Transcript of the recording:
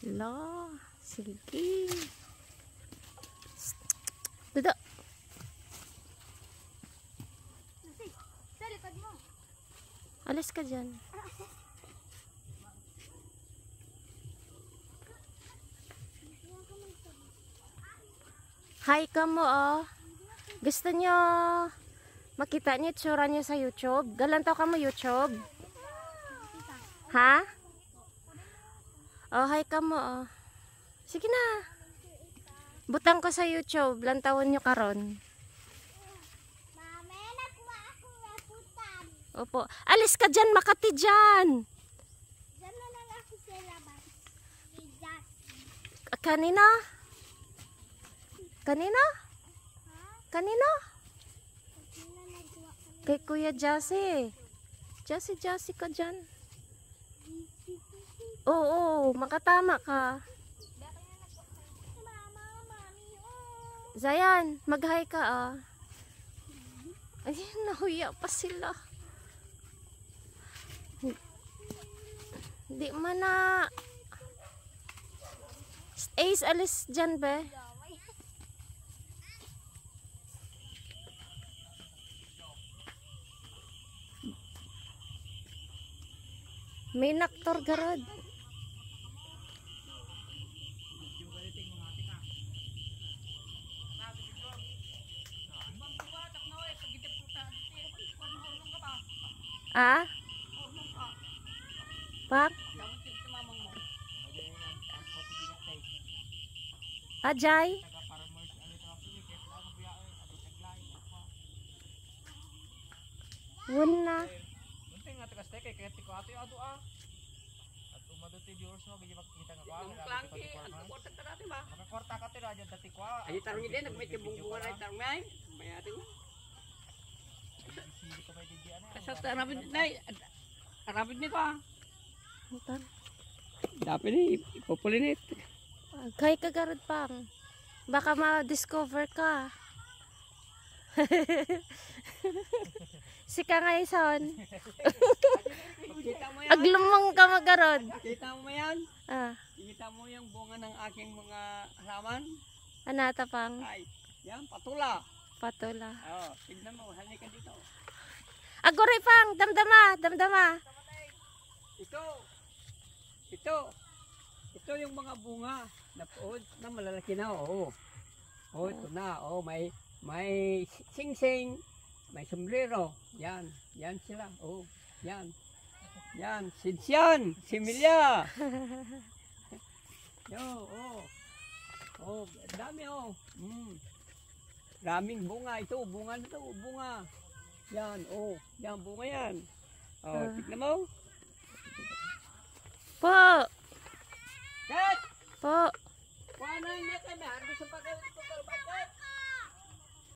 La, sige. Dada. Alis ka dyan. Hi ka mo, oh. Gusto nyo makita niyo tsura niyo sa YouTube? Galantaw ka mo YouTube? Ha? Oh, hi ka mo, oh. Sige na. Butang ko sa YouTube. Lantawan nyo karon. Mama, nakuha akong raputan. Opo. Alis ka dyan, Makati dyan. Diyan na lang ako sa labas. Ijas. Kanina? Kanina? Kanina? Kanina nagkuha kami. Kay Kuya Jassy. Jassy ka dyan. Oo, makatama ka. Mama, mami, oh. Zayan, mag-hi ka, ah. Ayun, nahuya pa sila. Hindi man na. Ace, alis dyan, be. May naktor garod. Ah? Pak? Ajay? Wala. Ay tarong din nagmay tibong-bungan ay tarong may. Mayating. Sa tarabid nay. Tarabid ni pa. Dapat ni ipopulinit. Kay kagarod pang. Baka ma-discover ka. Si ka nga ison. Aglumang ka magarod. Kita mo yan? Ah, Kita mo yung bunga ng aking mga halaman? anata pang Ay, yan patula. patula. Oh, tignan mo, halika dito. Agore pang, damdama. Ito. Ito yung mga bunga na puod na malalaki na, oh. Oh, ito na. Oh, may sing-sing, may sombrero. Yan sila. Oh, yan. Sinsyan, similya. Yo, oh. Oh, dami oh. Daming bunga ito, bunga na to, bunga. Yan, oh, yan bunga yan. Oh, tignan mo. Po.